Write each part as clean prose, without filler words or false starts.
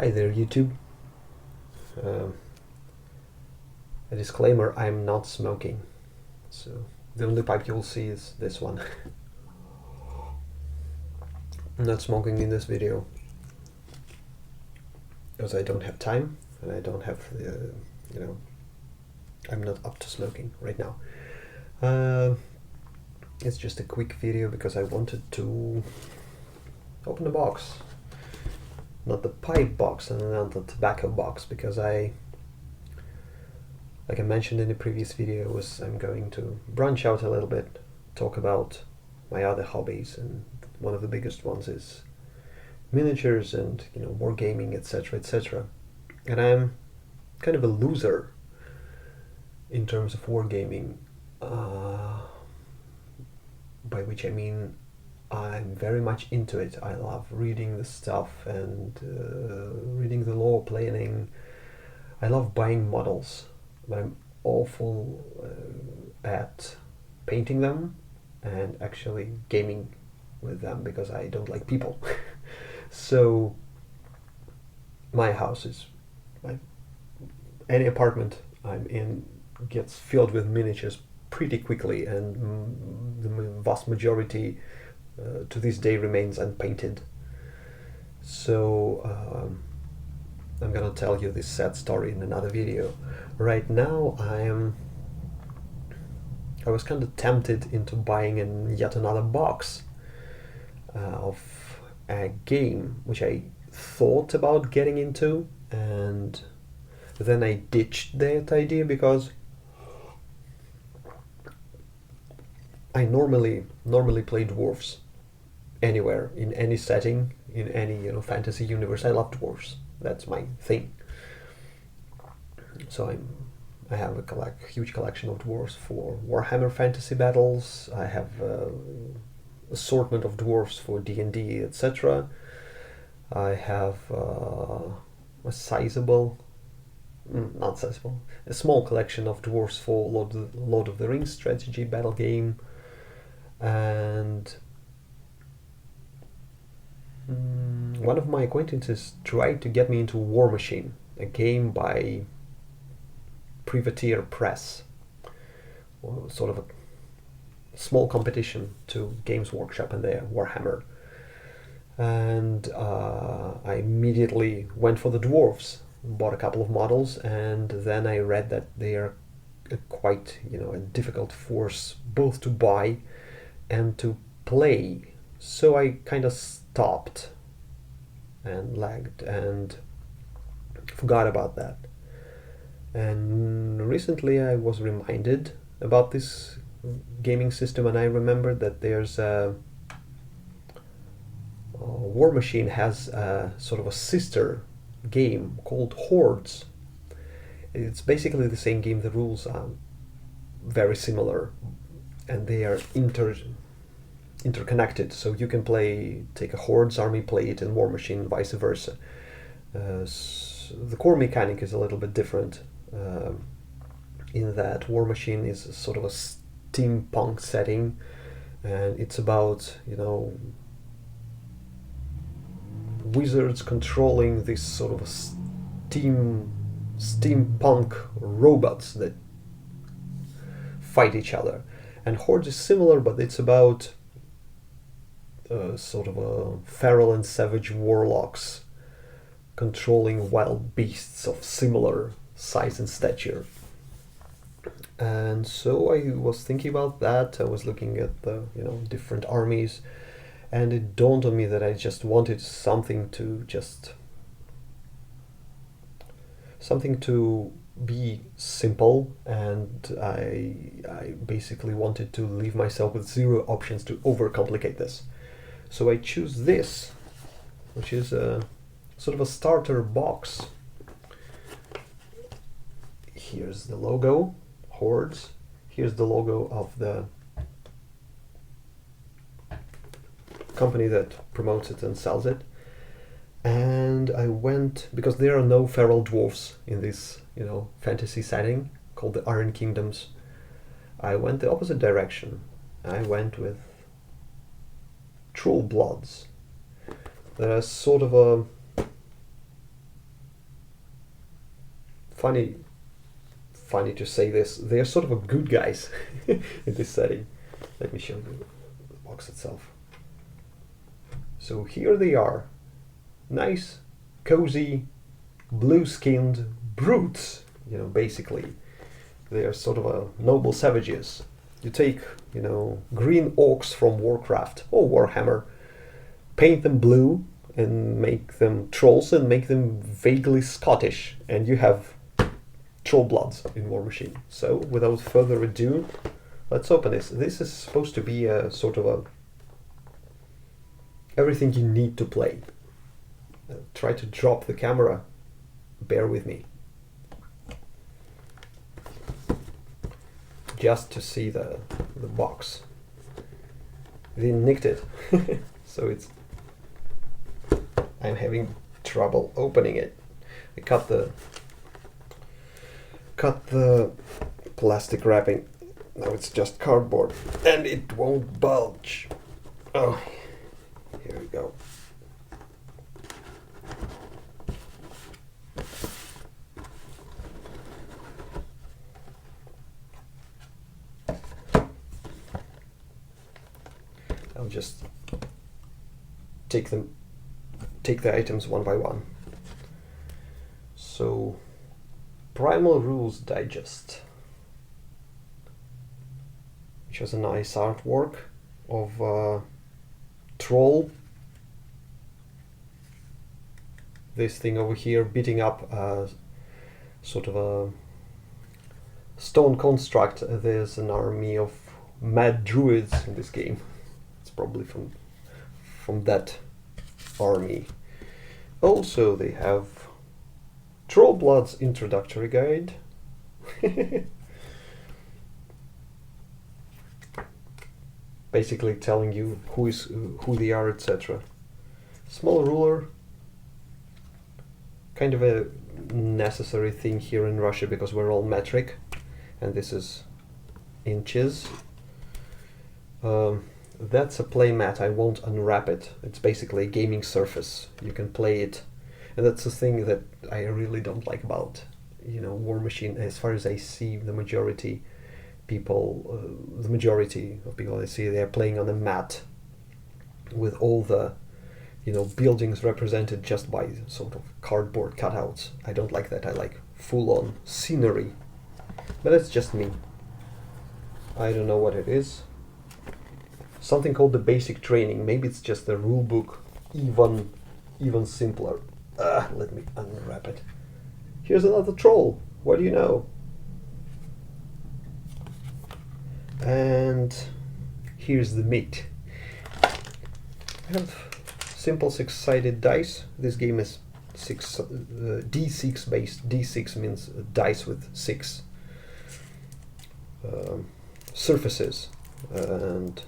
Hi there, YouTube. Um, a disclaimer, I'm not smoking. So the only pipe you'll see is this one. I'm not smoking in this video because I don't have time and I don't have the, I'm not up to smoking right now. It's just a quick video because I wanted to open the box. Not the pipe box and not the tobacco box, because like I mentioned in the previous video, I'm going to branch out a little bit, talk about my other hobbies, and one of the biggest ones is miniatures and wargaming, etc., etc. And I'm kind of a loser in terms of wargaming, by which I mean I'm very much into it. I love reading the stuff and reading the lore, planning. I love buying models, but I'm awful at painting them and actually gaming with them because I don't like people. So my house is like any apartment I'm in gets filled with miniatures pretty quickly, and the vast majority to this day remains unpainted. So I'm gonna tell you this sad story in another video. Right now I was kind of tempted into buying yet another box of a game which I thought about getting into, and then I ditched that idea because I normally play dwarves anywhere, in any setting, in any fantasy universe. I love dwarves. That's my thing. So I have a huge collection of dwarves for Warhammer Fantasy Battles. I have assortment of dwarves for D&D, etc. I have a sizable, not sizable, a small collection of dwarves for Lord of the Rings strategy battle game, and one of my acquaintances tried to get me into Warmachine, a game by Privateer Press, sort of a small competition to Games Workshop and their Warhammer. And I immediately went for the dwarves, bought a couple of models, and then I read that they are quite a difficult force both to buy and to play. So I kind of stopped and lagged and forgot about that. And recently I was reminded about this gaming system, and I remembered that there's Warmachine has sort of a sister game called Hordes. It's basically the same game. The rules are very similar, and they are interconnected. So you can take a Hordes army, play it in Warmachine, vice versa. So the core mechanic is a little bit different, in that Warmachine is sort of a steampunk setting, and it's about wizards controlling this sort of steampunk robots that fight each other. And Horde is similar, but it's about sort of a feral and savage warlocks controlling wild beasts of similar size and stature. And so I was thinking about that. I was looking at the different armies, and it dawned on me that I just wanted something to be simple, and I basically wanted to leave myself with zero options to overcomplicate this. So I choose this, which is a sort of a starter box. Here's the logo, Hordes. Here's the logo of the company that promotes it and sells it. And I went, because there are no feral dwarfs in this fantasy setting called the Iron Kingdoms, I went the opposite direction. I went with Troll Bloods. They're sort of funny to say this. They are sort of a good guys in this setting. Let me show you the box itself. So here they are, nice, cozy, blue-skinned brutes. You know, basically, they are sort of a noble savages. You take, you know, green orcs from Warcraft or Warhammer, paint them blue, and make them trolls and make them vaguely Scottish, and you have troll bloods in War Machine. So, without further ado, let's open this. This is supposed to be a sort of a everything you need to play. Try to drop the camera. Bear with me. Just to see the box. They nicked it. So it's... I'm having trouble opening it. I cut the plastic wrapping. Now it's just cardboard and it won't budge. Oh, here we go. I'll just take the items one by one. So, Primal Rules Digest, which has a nice artwork of troll. This thing over here beating up sort of a stone construct. There's an army of mad druids in this game. It's probably from that army. Also, they have Troll Blood's introductory guide. Basically telling you who they are, etc. Small ruler, kind of a necessary thing here in Russia because we're all metric, and this is inches. That's a play mat. I won't unwrap it. It's basically a gaming surface. You can play it, and that's the thing that I really don't like about, you know, War Machine. As far as I see, the majority of people I see, they're playing on a mat with all the, you know, buildings represented just by sort of cardboard cutouts. I don't like that. I like full-on scenery, but that's just me. I don't know what it is. Something called the basic training. Maybe it's just the rule book, even simpler. Let me unwrap it. Here's another troll. What do you know? And here's the meat. I have simple six-sided dice. This game is D6 based. D6 means dice with 6 surfaces, and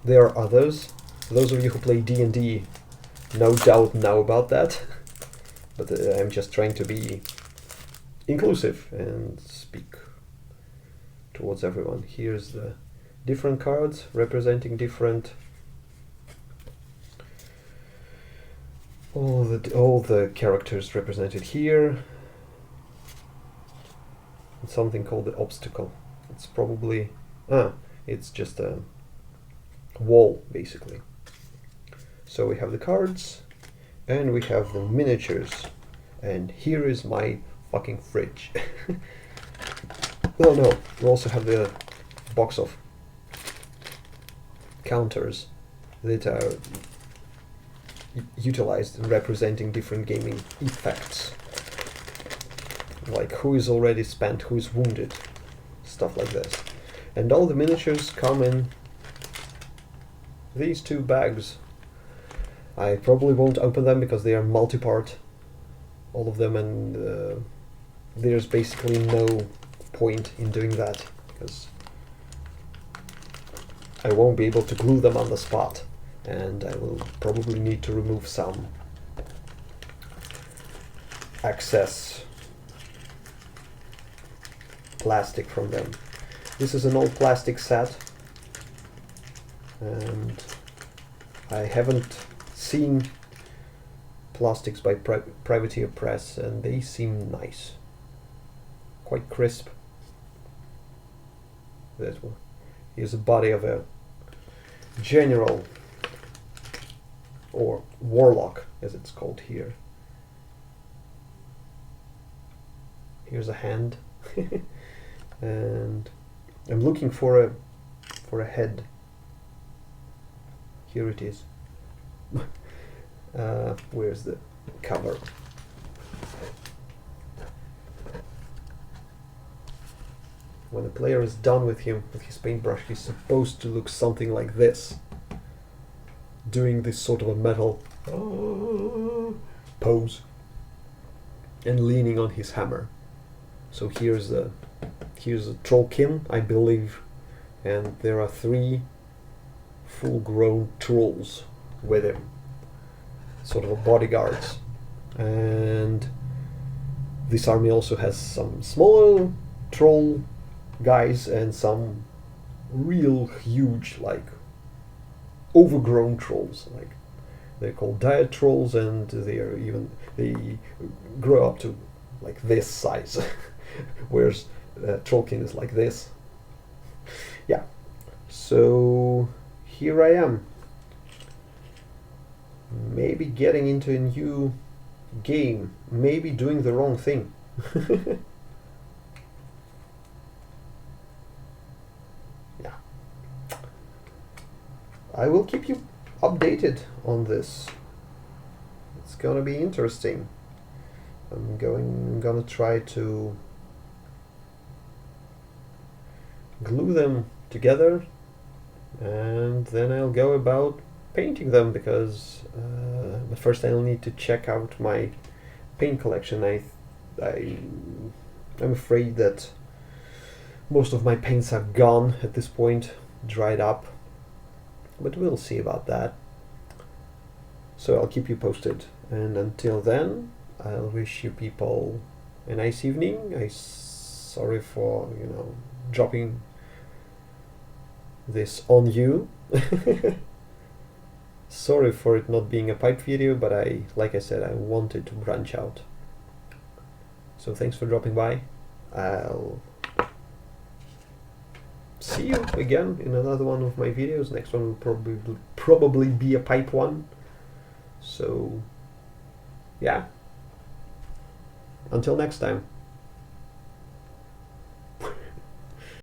there are others. Those of you who play D&D no doubt know about that, but I'm just trying to be inclusive and speak towards everyone. Here's the different cards representing different, all the characters represented here, and something called the obstacle. It's probably it's just a wall, basically. So we have the cards and we have the miniatures, and here is my fucking fridge. Oh no, we also have the box of counters that are utilized in representing different gaming effects, like who is already spent, who is wounded, stuff like this. And all the miniatures come in these 2 bags. I probably won't open them because they are multi-part, all of them, and there's basically no point in doing that because I won't be able to glue them on the spot, and I will probably need to remove some excess plastic from them. This is an old plastic set, and I haven't seen plastics by Privateer Press, and they seem nice. quite crisp. That one. Here's the body of a general, or warlock as it's called here. Here's a hand. And I'm looking for a head. Here it is. Where's the cover? When the player is done with his paintbrush, he's supposed to look something like this, doing this sort of a metal pose and leaning on his hammer. So here's a trollkin, I believe, and there are 3 full-grown trolls with him, sort of bodyguards. And this army also has some smaller troll guys and some real huge, like overgrown trolls, like they're called diet trolls, and they grow up to like this size, whereas trollkin is like this. Yeah, so here I am, maybe getting into a new game, maybe doing the wrong thing. I will keep you updated on this. It's gonna be interesting. I'm gonna try to glue them together, and then I'll go about painting them, because but first I'll need to check out my paint collection. I'm afraid that most of my paints have gone at this point, dried up. But we'll see about that. So I'll keep you posted, and until then, I'll wish you people a nice evening. Sorry for dropping this on you. Sorry for it not being a pipe video, but like I said, I wanted to branch out. So thanks for dropping by. I'll see you again in another one of my videos. Next one will probably be a pipe one. So yeah, until next time.